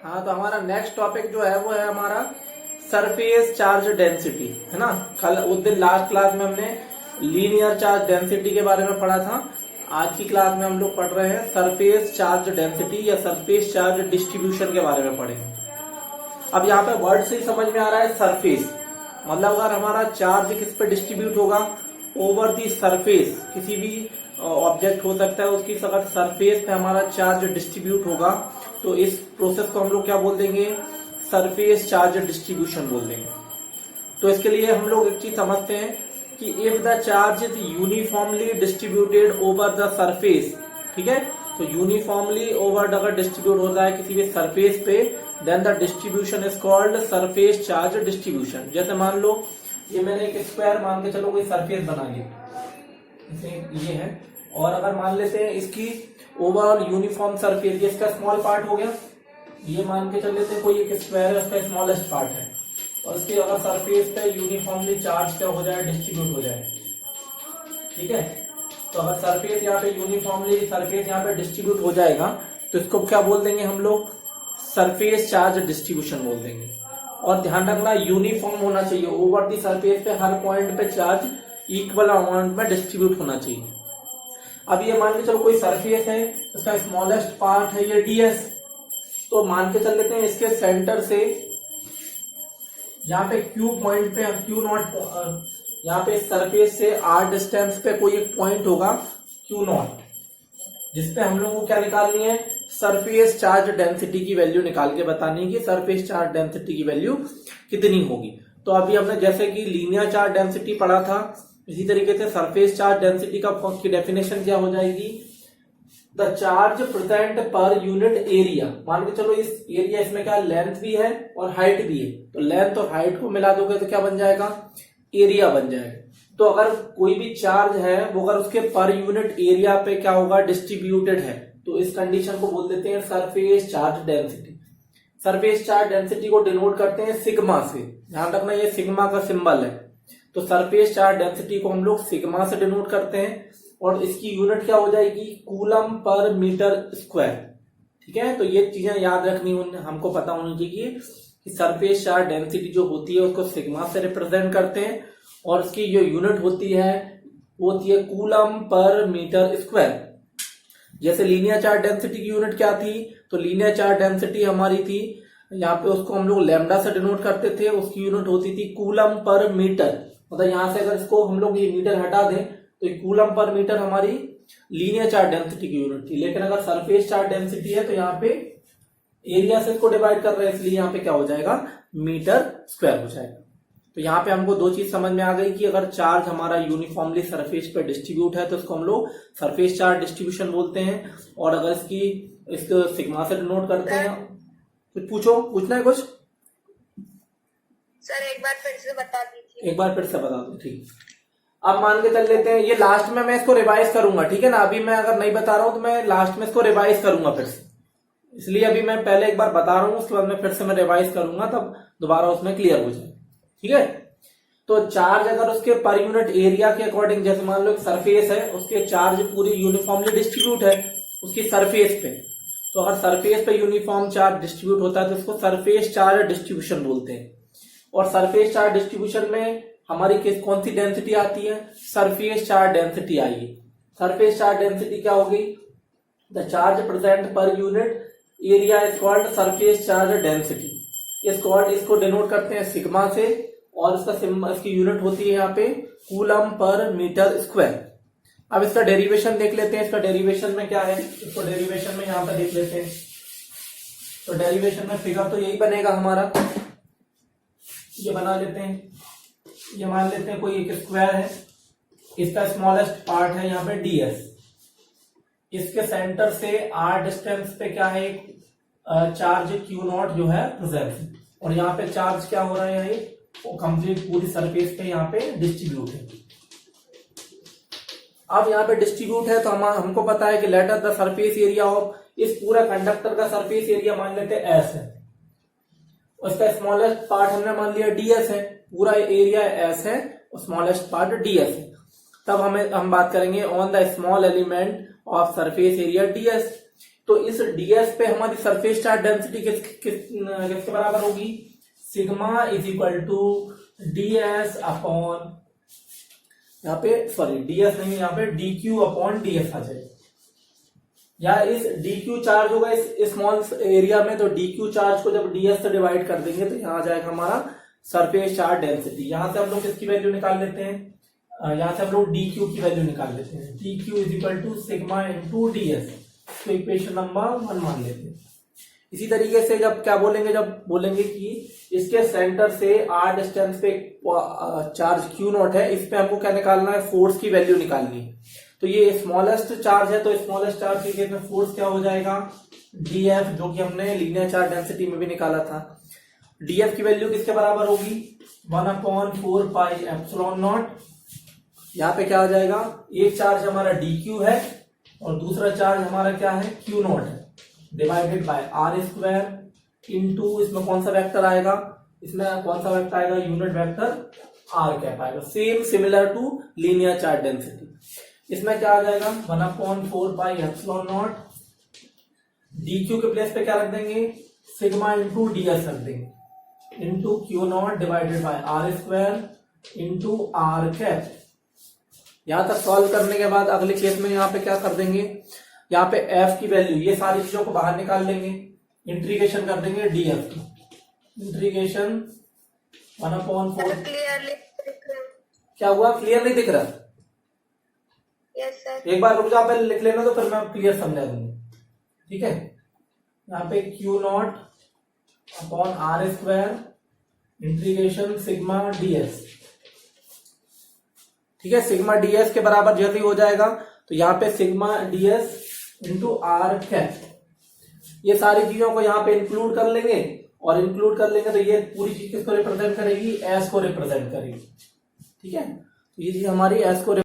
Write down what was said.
हाँ, तो हमारा नेक्स्ट टॉपिक जो है वो है हमारा सरफेस चार्ज डेंसिटी, है ना। कल उस दिन लास्ट क्लास में हमने लीनियर चार्ज डेंसिटी के बारे में पढ़ा था। आज की क्लास में हम लोग पढ़ रहे हैं सरफेस चार्ज डेंसिटी या सरफेस चार्ज डिस्ट्रीब्यूशन के बारे में पढ़ेंगे। अब यहाँ पे वर्ड से ही समझ में आ रहा है सरफेस मतलब अगर हमारा चार्ज किस पे डिस्ट्रीब्यूट होगा, ओवर दी सरफेस, किसी भी ऑब्जेक्ट हो सकता है उसकी अगर सरफेस पे हमारा चार्ज डिस्ट्रीब्यूट होगा तो इस प्रोसेस को हम लोग क्या बोल देंगे, सरफेस चार्ज डिस्ट्रीब्यूशन बोल देंगे। तो इसके लिए हम लोग एक चीज समझते हैं कि if the charge is uniformly distributed over the surface, ठीक है, तो यूनिफॉर्मली ओवर अगर डिस्ट्रीब्यूट हो रहा है किसी भी सरफेस पे, then the distribution is called surface charge distribution. जैसे मान लो ये मैंने एक स्क्वायर मान के चलो कोई सरफेस बना लिया, ये है, और अगर मान लेते हैं इसकी ओवरऑल यूनिफॉर्म सरफेस, ये इसका स्मॉल पार्ट हो गया, ये मान के चल लेते हैं कोई एक स्क्वायर है उसका स्मॉलेस्ट पार्ट है, और इसकी अगर सरफेस पे यूनिफॉर्मली चार्ज क्या हो जाए, डिस्ट्रीब्यूट हो जाए, ठीक है। तो अगर सरफेस यहाँ पे यूनिफॉर्मली सरफेस यहाँ पे डिस्ट्रीब्यूट हो जाएगा तो इसको क्या बोल देंगे हम लोग, सरफेस चार्ज डिस्ट्रीब्यूशन बोल देंगे। और ध्यान रखना यूनिफॉर्म होना चाहिए, ओवर दी सरफेस पे हर पॉइंट पे चार्ज इक्वल अमाउंट में डिस्ट्रीब्यूट होना चाहिए। अब ये मान के चलो कोई सरफेस है, इसका स्मॉलेस्ट पार्ट है ये डीएस, तो मान के चल लेते हैं इसके सेंटर से यहाँ पे क्यू पॉइंट पे, क्यू नॉट, यहाँ पे सरफेस से आर डिस्टेंस पे कोई एक पॉइंट होगा क्यू नॉट, जिसपे हम लोग को क्या निकालनी है, सरफेस चार्ज डेंसिटी की वैल्यू निकाल के बतानी है कि सरफेस चार्ज डेंसिटी की वैल्यू कितनी होगी। तो अभी हमने जैसे कि लीनियर चार्ज डेंसिटी पढ़ा था, इसी तरीके से सरफेस चार्ज डेंसिटी की डेफिनेशन क्या हो जाएगी, the charge present per unit area. मान के चलो इस एरिया, इसमें क्या लेंथ भी है और हाइट भी है, तो लेंथ और हाइट को मिला दोगे तो क्या बन जाएगा, एरिया बन जाएगा। तो अगर कोई भी चार्ज है वो अगर उसके पर यूनिट एरिया पे क्या होगा, डिस्ट्रीब्यूटेड है, तो इस कंडीशन को बोल देते हैं surface charge density. Surface charge density को डिनोट करते हैं सिग्मा से, ध्यान रखना ये सिग्मा का सिंबल है। तो सरफेस चार्ज डेंसिटी को हम लोग सिग्मा से डिनोट करते हैं और इसकी यूनिट क्या हो जाएगी, कूलम पर मीटर स्क्वायर, ठीक है। तो ये चीजें याद रखनी हमको पता होनी चाहिए कि सरफेस चार्ज डेंसिटी जो होती है उसको सिग्मा से रिप्रेजेंट करते हैं और इसकी जो यूनिट होती है वो होती है कूलम पर मीटर स्क्वायर। जैसे लीनियर चार्ज डेंसिटी की यूनिट क्या थी, तो लीनियर चार्ज डेंसिटी हमारी थी यहाँ पे, उसको हम लोग लैम्डा से डिनोट करते थे, उसकी यूनिट होती थी कूलम पर मीटर। मतलब यहाँ से अगर इसको हम लोग ये मीटर हटा दें तो कूलम पर मीटर हमारी लीनियर चार्ज डेंसिटी की यूनिट थी। लेकिन अगर सरफेस चार्ज डेंसिटी है तो यहाँ पे एरिया से इसको डिवाइड कर रहे हैं, इसलिए यहाँ पे क्या हो जाएगा, मीटर स्क्वायर हो जाएगा। तो यहाँ पे हमको दो चीज समझ में आ गई कि अगर चार्ज हमारा यूनिफॉर्मली सरफेस पे डिस्ट्रीब्यूट है तो इसको हम लोग सरफेस चार्ज डिस्ट्रीब्यूशन बोलते हैं, और अगर इसको सिग्मा से डिनोट करते हैं। कुछ पूछना है कुछ सर, एक बार फिर से बता दीजिए। एक बार फिर से बता दो, ठीक। अब मान के चल लेते हैं, ये लास्ट में मैं इसको रिवाइज करूंगा, ठीक है ना। अभी मैं अगर नहीं बता रहा हूं तो मैं लास्ट में इसको रिवाइज करूंगा फिर से, इसलिए अभी मैं पहले एक बार बता रहा हूं, उसके बाद में फिर से मैं रिवाइज करूंगा, तब दोबारा उसमें क्लियर हो जाए, ठीक है। तो चार्ज अगर उसके पर यूनिट एरिया के अकॉर्डिंग, जैसे मान लो सरफेस है, उसके चार्ज पूरी यूनिफॉर्मली डिस्ट्रीब्यूट है उसकी सरफेस पे, तो अगर सरफेस पे यूनिफॉर्म चार्ज डिस्ट्रीब्यूट होता है तो इसको सरफेस चार्ज डिस्ट्रीब्यूशन बोलते हैं। और सरफेस चार्ज डिस्ट्रीब्यूशन में हमारी कौन सी डेंसिटी आती है, सरफेस चार्ज डेंसिटी आएगी। सरफेस चार्ज डेंसिटी क्या होगी, the charge present per unit area is called surface charge density. इसको डिनोट करते हैं सिग्मा से, और इसकी यूनिट होती है यहाँ पे कूलम पर मीटर स्क्वायर। अब इसका डेरिवेशन देख लेते हैं, इसका डेरिवेशन में क्या है, इसको डेरिवेशन में यहाँ पे देख लेते हैं। तो डेरिवेशन में फिगर तो यही बनेगा हमारा, ये बना लेते हैं, ये मान लेते हैं कोई एक स्क्वायर है, इसका स्मॉलेस्ट पार्ट है यहाँ पे डीएस, इसके सेंटर से आर डिस्टेंस पे क्या है, चार्ज क्यू नॉट जो है प्रेजेंट, और यहाँ पे चार्ज क्या हो रहा है, ये कंप्लीट पूरी सरफेस पे यहाँ पे डिस्ट्रीब्यूट है। अब यहाँ पे डिस्ट्रीब्यूट है तो हमको पता है कि let us the surface area of, इस पूरा कंडक्टर का सरफेस एरिया मान लेते हैं एस है, उसका स्मॉलेस्ट पार्ट हमने मान लिया डीएस है, पूरा एरिया एस है और स्मॉलेस्ट पार्ट डीएस है। तब हम बात करेंगे on the small element of surface area DS. तो इस ds पे हमारी सरफेस चार्ज डेंसिटी किसके बराबर होगी? Sigma is equal to ds upon, यहाँ पे सॉरी ds नहीं, यहाँ पे dq अपॉन ds आ जाएगा। या इस dq चार्ज होगा इस स्मॉल एरिया में, तो dq चार्ज को जब ds से डिवाइड कर देंगे तो यहाँ आ जाएगा हमारा सरफेस चार्ज डेंसिटी। यहां से हम लोग किसकी वैल्यू निकाल लेते हैं? यहां से हम लोग dq की वैल्यू निकाल लेते हैं। dq is equal to sigma into ds, तो इक्वेशन नंबर 1 मान लेते हैं। इसी तरीके से जब क्या बोलेंगे, जब बोलेंगे कि इसके सेंटर से r डिस्टेंस पे चार्ज q नॉट है, इस पे हमको क्या निकालना है? फोर्स की वैल्यू निकालनी है। तो ये स्मॉलेस्ट चार्ज है, तो स्मॉलेस्ट चार्ज के केस में फोर्स क्या हो जाएगा? df, जो कि हमने लीनियर चार्ज डेंसिटी में भी निकाला था। df की वैल्यू किसके बराबर होगी? 1/4 पाई एप्सिलॉन नॉट। यहाँ पे क्या हो जाएगा? एक चार्ज हमारा dq है और दूसरा चार्ज हमारा क्या है? q नॉट है, divided by r square into, इसमें कौन सा वेक्टर आएगा? इसमें कौन सा वेक्टर आएगा? यूनिट वेक्टर r कैप आएगा, same similar to linear charge density. इसमें क्या आ जाएगा? 1/4 पाई एप्सिलॉन नॉट, dq के प्लेस पे क्या रख देंगे? सिग्मा इंटू ds रख देंगे, into q naught divided by r square into r cap. यहां तक सॉल्व करने के बाद अगले केस में यहाँ पे क्या कर देंगे? यहाँ पे f की वैल्यू, ये सारी चीजों को बाहर निकाल लेंगे, इंटीग्रेशन कर देंगे df की, इंटीग्रेशन 1/4। क्लियरली क्या हुआ? क्लियर नहीं दिख रहा? Yes sir. एक बार रुक जाओ, पहले लिख लेना तो फिर मैं क्लियर समझा दूंगा, ठीक है। यहाँ पे q not upon r square integration sigma ds, ठीक है। सिग्मा ds के बराबर जैसे ही हो जाएगा तो यहाँ पे sigma ds into R cap, ये सारी चीजों को यहाँ पे इंक्लूड कर लेंगे, और इंक्लूड कर लेंगे तो ये पूरी चीज किसको रिप्रेजेंट करेगी? s को रिप्रेजेंट करेगी, ठीक है। तो ये चीज हमारी s को